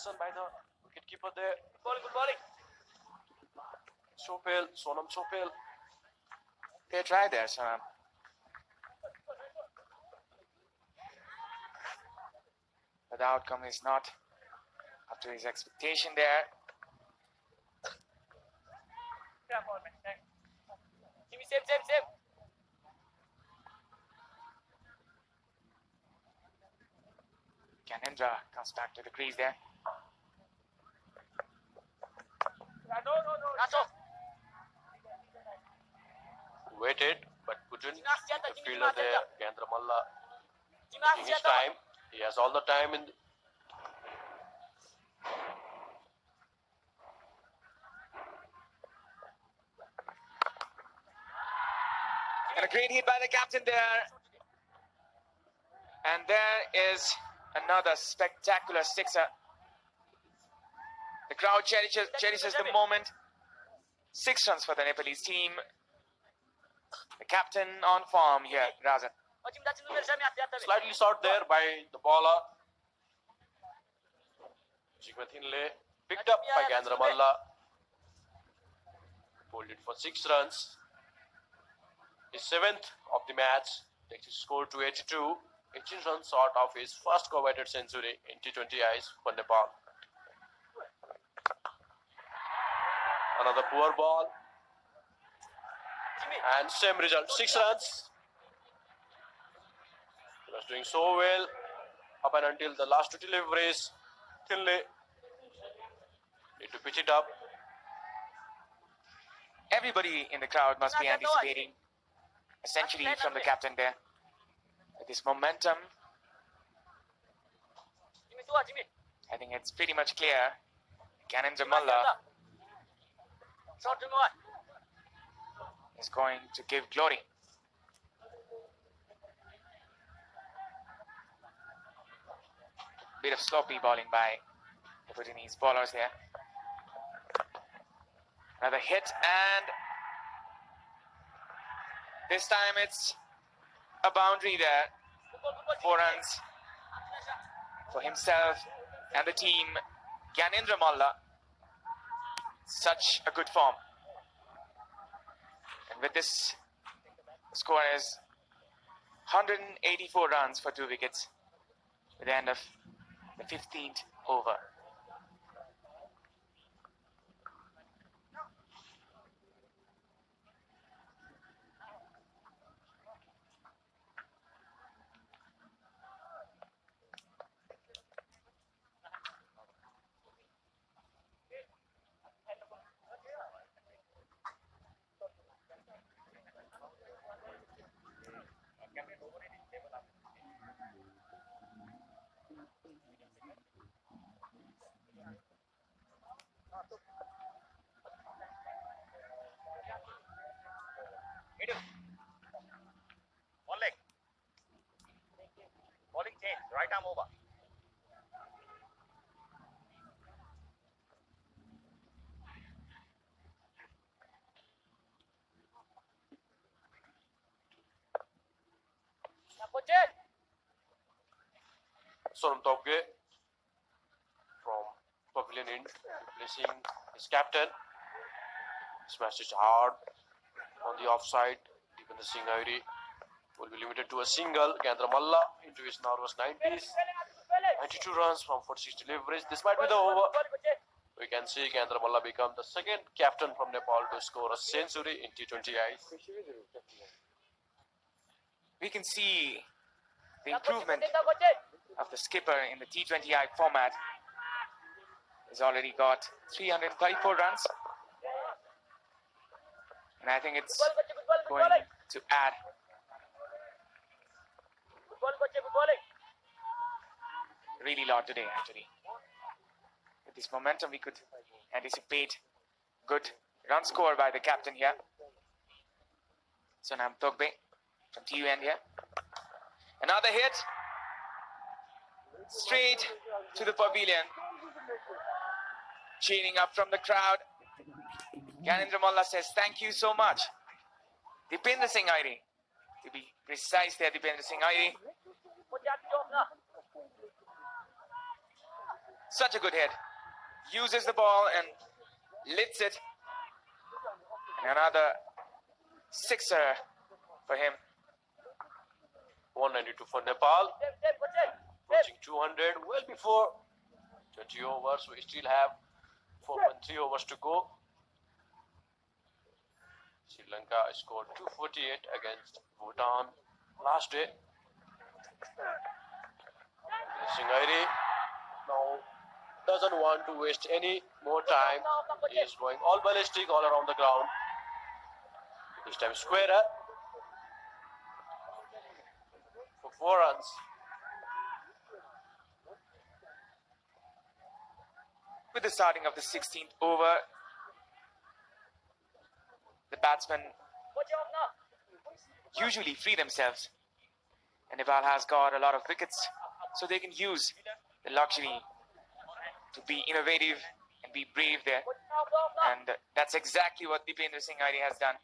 action by the wicketkeeper there. Good bowling. Sonam Chopel. They tried there, Sonam. But the outcome is not up to his expectation there. Jimmy, save. Gyanendra comes back to the crease there. No. Waited, but couldn't. The fielder there, Gyanendra Malla, taking his time. He has all the time in. And a great hit by the captain there. And there is another spectacular sixer. The crowd cherishes the moment. 6 runs for the Nepalese team. The captain on form here, Rajan. Slightly short there by the bowler. Jigmathinle picked up by Gyanendra Malla. Bowled it for 6 runs. His 7th of the match takes his score to 82. 18 runs short of his first coveted century in T20Is for Nepal. Another poor ball. And same result, 6 runs. He was doing so well up and until the last 2 deliveries. Thinley need to pitch it up. Everybody in the crowd must be anticipating a century from the captain there. With this momentum, I think it's pretty much clear. Gyanendra Malla is going to give glory. Bit of sloppy bowling by the Bhutanese bowlers there. Another hit, and this time it's a boundary there. 4 runs for himself and the team. Gyanendra Malla, such a good form. And with this, the score is 184 runs for 2 wickets at the end of the 15th over. One leg. Bowling change. Right arm over. Sonam Topge from Pavilion End replacing his captain. Smashed it hard on the offside. Deepinder Singh Airi will be limited to a single. Gyanendra Malla into his nervous 90s. 92 runs from 46 deliveries. This might be the over. We can see Gyanendra Malla become the 2nd captain from Nepal to score a century in T20Is. We can see the improvement of the skipper in the T20I format. He's already got 334 runs. And I think it's going to add really lot today, actually. With this momentum, we could anticipate good run score by the captain here. Sonam Tokbe from TUN here. Another hit. Straight to the pavilion. Cheering up from the crowd. Gyanendra Malla says, thank you so much. Deepinder Singh Airi. To be precise there, Deepinder Singh Airi. Such a good hit. Uses the ball and lifts it. And another sixer for him. 192 for Nepal. Approaching 200. Well before 20 overs. We still have 4.3 overs to go. Sri Lanka scored 248 against Bhutan last day. Singairi now doesn't want to waste any more time. He is going all ballistic all around the ground. This time squarer for 4 runs. With the starting of the 16th over, the batsmen usually free themselves. And Nepal has got a lot of wickets, so they can use the luxury to be innovative and be brave there. And that's exactly what Dipendra Singh Airi has done.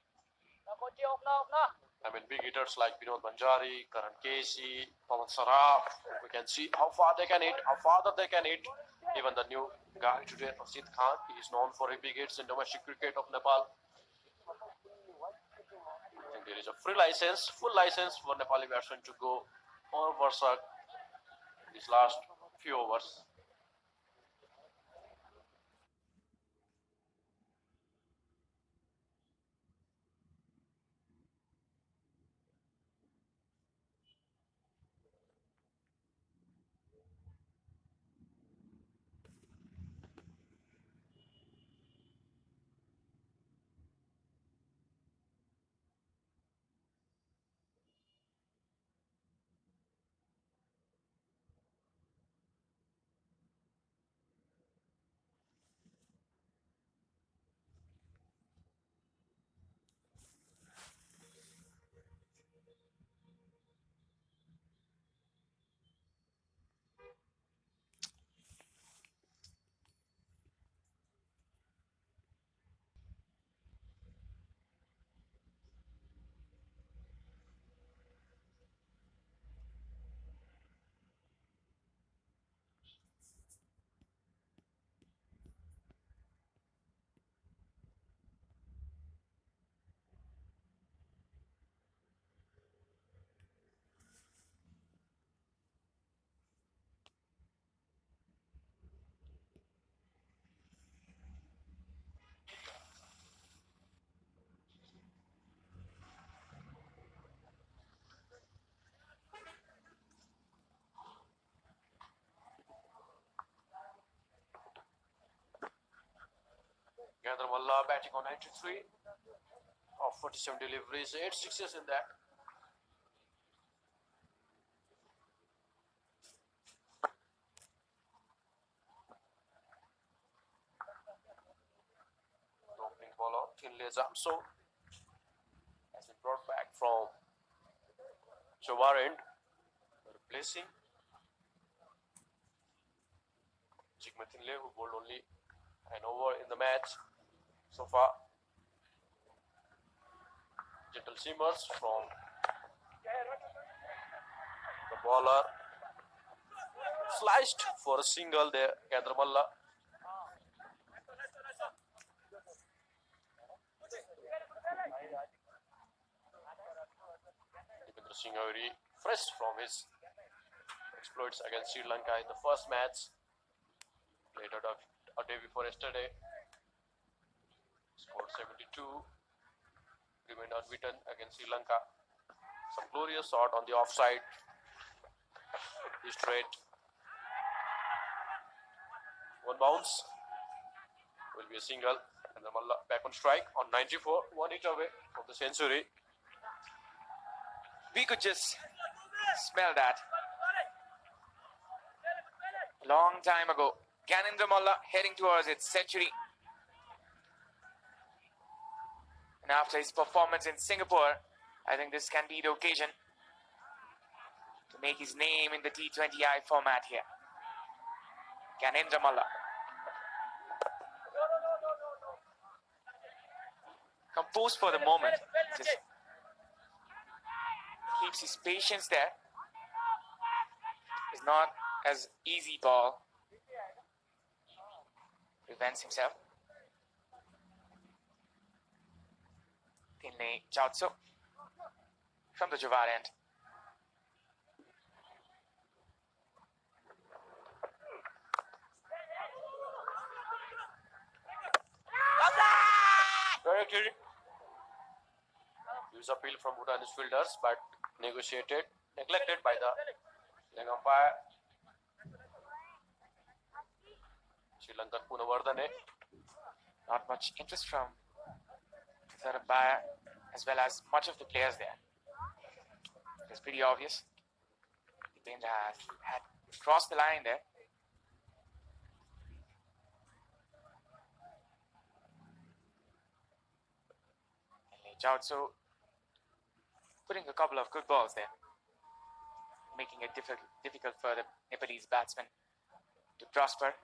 I mean, big hitters like Vinod Banjari, Karan Casey, Pawan Saraf. We can see how far they can hit, how farther they can hit. Even the new guy today, Rashid Khan, he is known for his big hits in domestic cricket of Nepal. I think there is a free license, full license for Nepali batsmen to go on Varsak these last few overs. Gandhar Malla batting on 93 of 47 deliveries, 8 sixes in that. The opening bowler, Kinley Zamso, has been brought back from Chawarend, replacing Jigme Tinle, who bowled only an over in the match so far. Gentle seamers from the bowler. Sliced for a single there, Gandhar Malla. Dipendra Singh Airi, fresh from his exploits against Sri Lanka in the first match. Played out a day before yesterday. Scored 72. Remained unbeaten against Sri Lanka. Some glorious shot on the offside. He straight. One bounce. Will be a single. And the Malla back on strike on 94. 1 hit away from the century. We could just smell that. Long time ago. Gyanendra Malla heading towards its century. And after his performance in Singapore, I think this can be the occasion to make his name in the T20I format here. Gyanendra Malla. Composed for the moment. Just keeps his patience there. It's not as easy ball. defends himself. Thinley Chautso from the Jawar end. Directed. Use appeal from Bhutanese fielders, but neglected by the leg umpire. Sri Lankan Punawardhane. Not much interest from the third umpire as well as much of the players there. It's pretty obvious. Dipendra had crossed the line there. Chautso putting a couple of good balls there, making it difficult for the Nepalese batsmen to prosper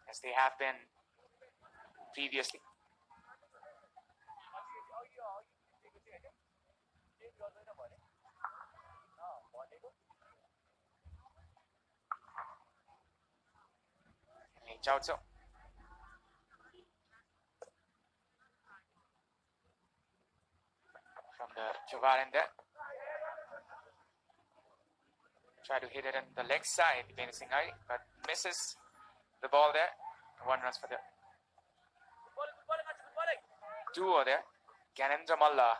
as they have been previously. Chautso from the Jawar end there. Try to hit it on the leg side, Dipendra Singh Airi, but misses the ball there. 1 runs for the duo there. Gyanendra Malla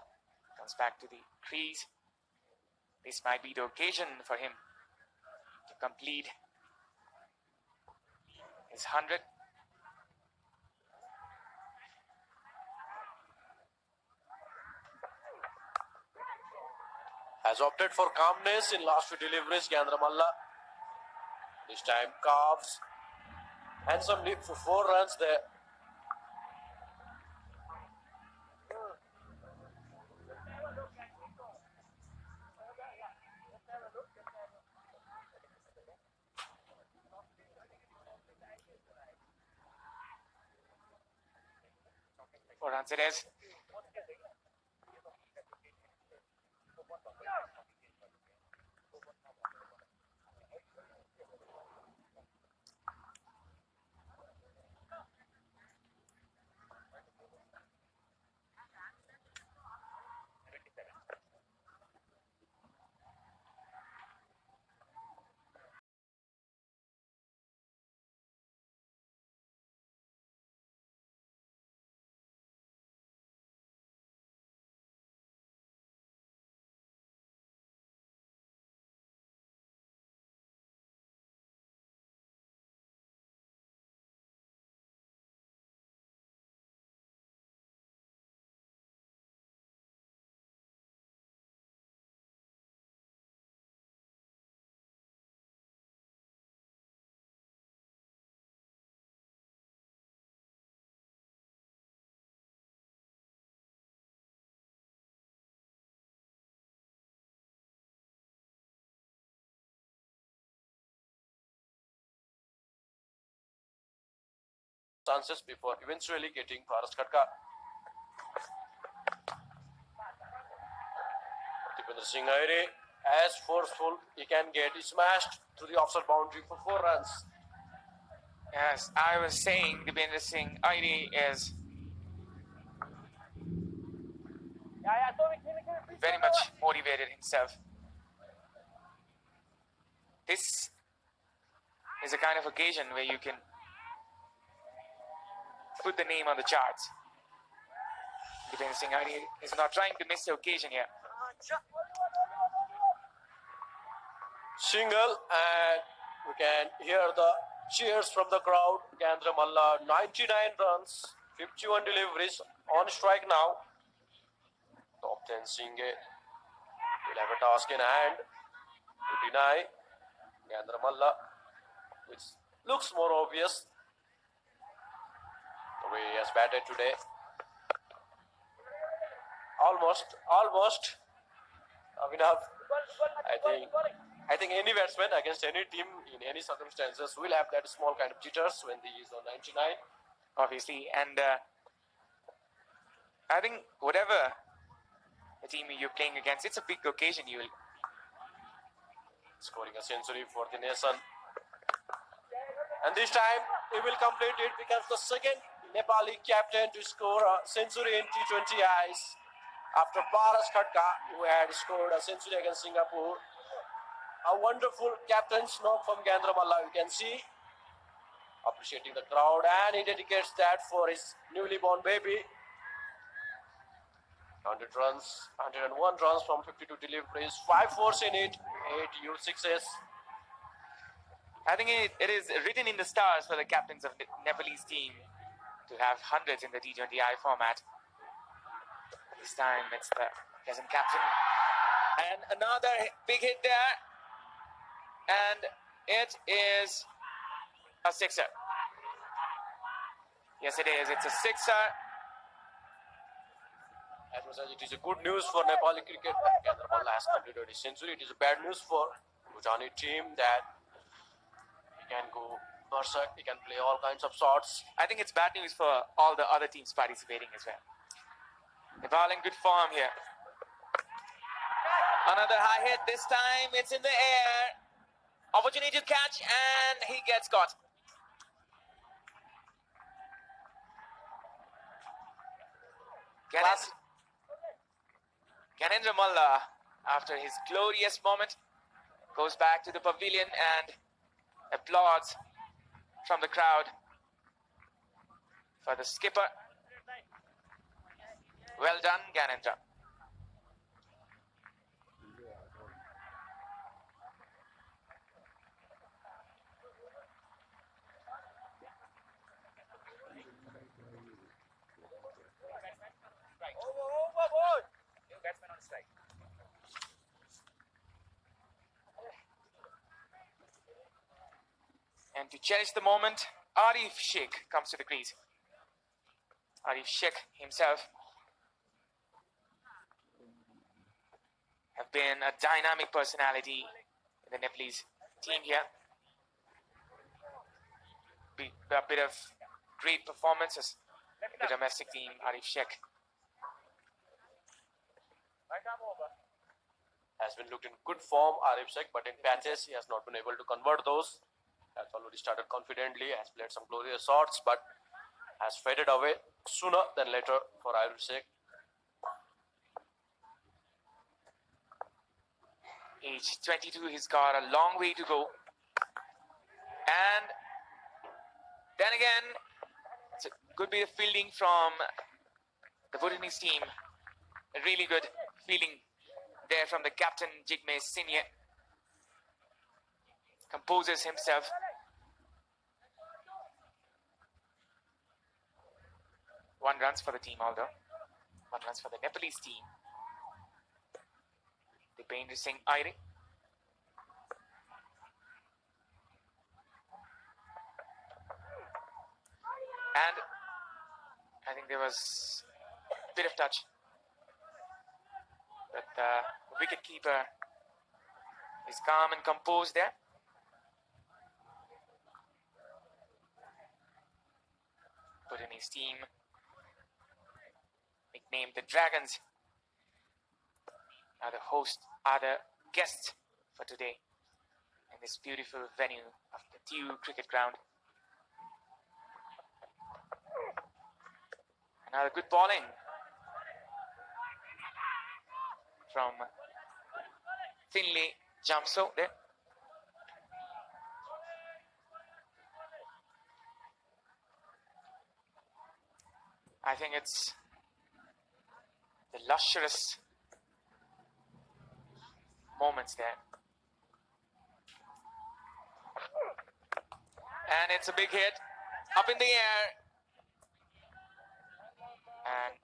comes back to the crease. This might be the occasion for him to complete his 100. Has opted for calmness in last few deliveries, Gyanendra Malla. This time carves handsome leap for 4 runs there. Four runs it is. Chances before eventually getting Faras Khatka. Dipendra Singh Airi, as forceful he can get, is smashed to the offside boundary for 4 runs. As I was saying, Dipendra Singh Airi is very much motivated himself. This is a kind of occasion where you can put the name on the charts. Dipendra Singh Airi is not trying to miss the occasion here. Single, and we can hear the cheers from the crowd. Gyanendra Malla, 99 runs, 51 deliveries, on strike now. Top 10 Singh will have a task in hand to deny Gyanendra Malla, which looks more obvious the way he has batted today. Almost. Abhinav, I think any batsman against any team in any circumstances will have that small kind of jitters when he is on 99. Obviously, and I think whatever the team you're playing against, it's a big occasion. You will Scoring a century for the nation. And this time, he will complete it, becomes the second Nepali captain to score a century in T20 Ice after Paras Khatka, who had scored a century against Singapore. A wonderful captain's knock from Gyanendra Malla, you can see, appreciating the crowd, and he dedicates that for his newly born baby. 100 runs, 101 runs from 52 deliveries, 5 fours in it, 8 U6s. I think it is written in the stars for the captains of the Nepalese team to have hundreds in the T20I format. This time it's the present captain. And another big hit there. And it is a sixer. Yes, it is. It's a sixer. As much as it is a good news for Nepali cricket that Gyanendra Malla has completed his century, it is a bad news for Bhutani team that he can go berserk, he can play all kinds of shots. I think it's bad news for all the other teams participating as well. Nepal in good form here. Another high hit. This time it's in the air. Opportunity to catch, and he gets caught. Gyanendra Malla, after his glorious moment, goes back to the pavilion and applauds from the crowd for the skipper. Well done, Gyanendra. Over. New batsman on strike. And to cherish the moment, Arif Sheikh comes to the crease. Arif Sheikh himself have been a dynamic personality in the Nepalese team here. A bit of great performances. The domestic team, Arif Sheikh. Right arm over. Has been looked in good form, Arif Sheikh, but in patches he has not been able to convert those. Has already started confidently, has played some glorious shots, but has faded away sooner than later for Arif Sheikh. Age 22, he's got a long way to go. And then again, it's a good bit of fielding from the Bhutanese team. A really good feeling there from the captain, Jigme Sinye. Composes himself. One runs for the team, although. 1 runs for the Nepalese team. Dipendra Singh Aire. And I think there was a bit of touch. But the wicket keeper is calm and composed there. Bhutanese team, nicknamed the Dragons, are the host, are the guests for today in this beautiful venue of the Tiu Cricket Ground. Another good bowling from Finlay Jamso there. I think it's the lustrous moments there. And it's a big hit up in the air. And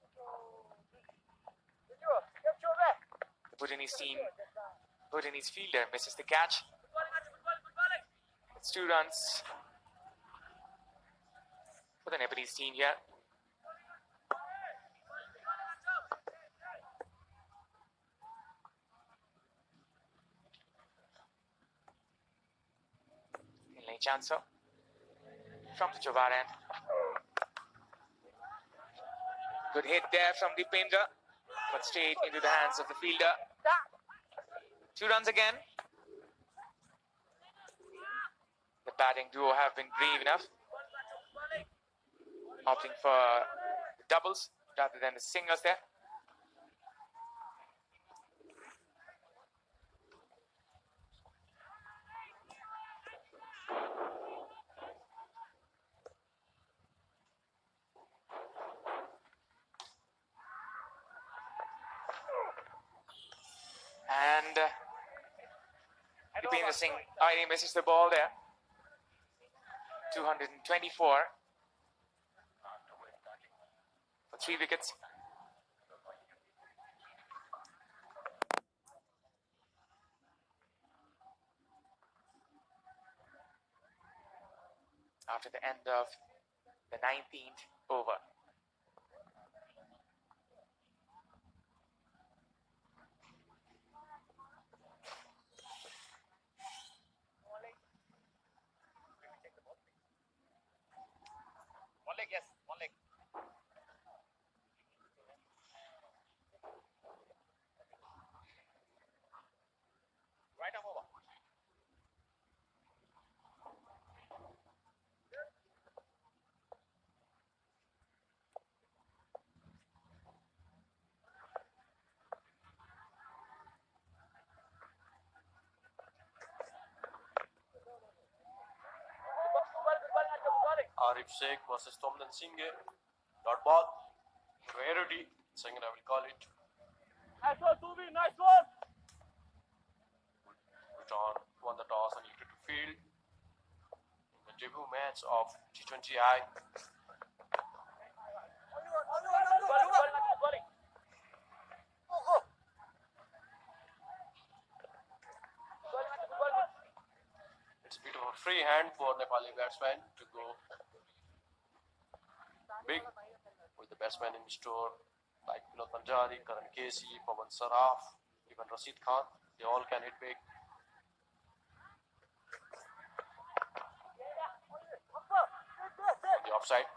the Bhutanese team, Bhutanese fielder misses the catch. It's 2 runs for the Nepalese team here. Chancer from the Jovar end. Good hit there from Dipendra, but straight into the hands of the fielder. 2 runs again. The batting duo have been brave enough opting for doubles rather than the singles there. And Dipendra Singh Airi misses the ball there. 224 for 3 wickets. After the end of the 19th over. One leg, yes, one leg. Right arm over. Arif Sheikh versus Tomden Singh. Dot ball. Rarity. Second, I will call it. Nice one, Tubi, nice one. Bhutan won the toss and needed to field in the debut match of T20I. It's a bit of a free hand for Nepali batsman to go big with the batsman in store like Vinod Manjari, Karan Casey, Pawan Saraf, even Rashid Khan. They all can hit big. On the offside.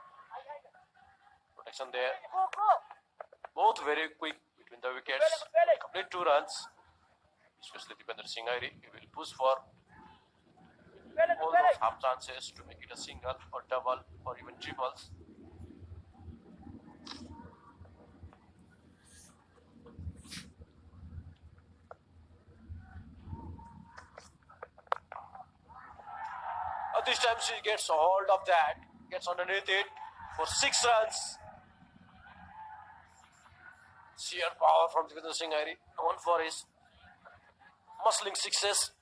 Protection there. Both very quick between the wickets. Complete 2 runs. Especially Dipendra Singh Airi. He will push for all those half chances to make it a single or double or even triples. This time she gets a hold of that, gets underneath it for 6 runs. Sheer power from Dipendra Singh Airi, known for his muscling sixes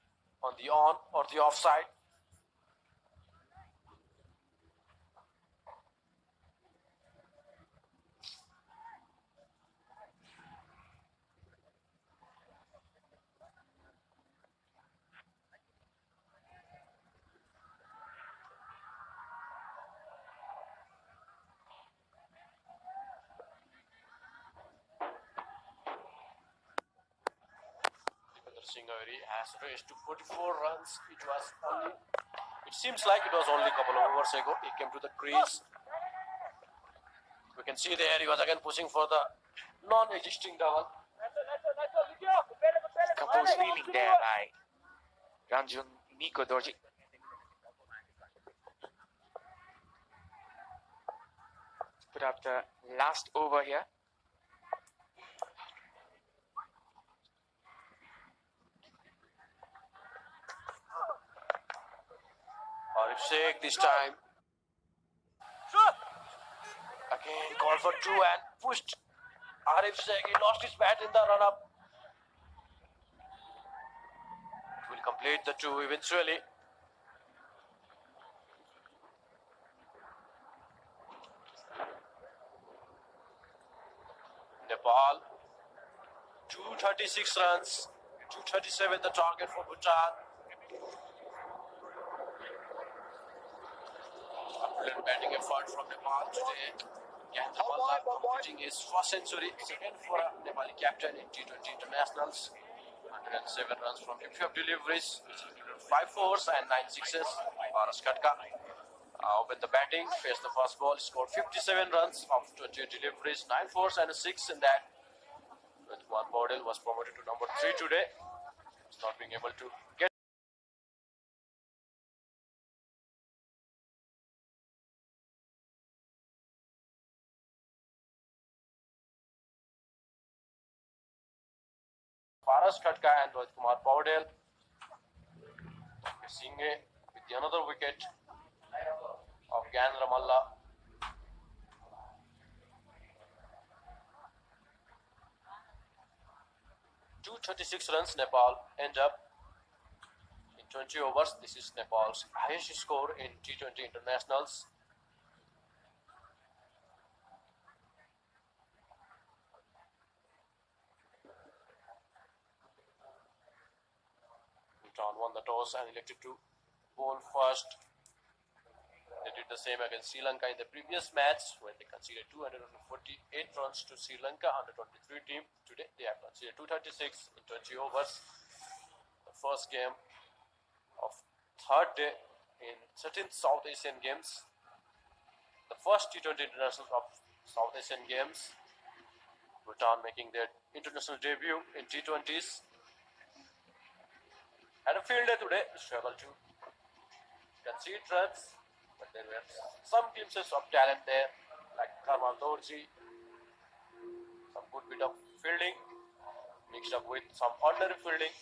on the on or the offside. Dipendra Singh Airi has raced to 44 runs. It seems like it was only a couple of overs ago. He came to the crease. We can see there he was again pushing for the non-existing double. Composed fielding there by Ranjun Nico Dorji. Put up the last over here. Arif Sheikh this time. Again called for 2 and pushed. Arif Sheikh, he lost his bat in the run-up. It will complete the 2 eventually. Nepal, 236 runs, 237 the target for Bhutan. Brilliant batting effort from Nepal today. Gyanendra Malla completing his first century, second for a Nepali captain in T20 internationals. 107 runs from 55 deliveries, which included 5 fours and 9 sixes. Paras Katka opened the batting, faced the first ball, scored 57 runs of 20 deliveries, 9 fours and a 6 in that. With one Bodil was promoted to number 3 today. He's not being able to get Paras Khatka and Rohit Kumar Paudel. Singh with the another wicket of Gyanendra Malla. .236 runs Nepal end up in 20 overs. This is Nepal's highest score in T20 internationals. Bhutan won the toss and elected to bowl first. They did the same against Sri Lanka in the previous match when they conceded 248 runs to Sri Lanka under 23 team. Today they have conceded 236 in 20 overs. The first game of third day in 13th South Asian Games. The first T20 international of South Asian Games. Bhutan making their international debut in T20s. Had a field day today, struggled to concede runs, but there were some glimpses of talent there, like Karmal Dorji, some good bit of fielding, mixed up with some ordinary fielding.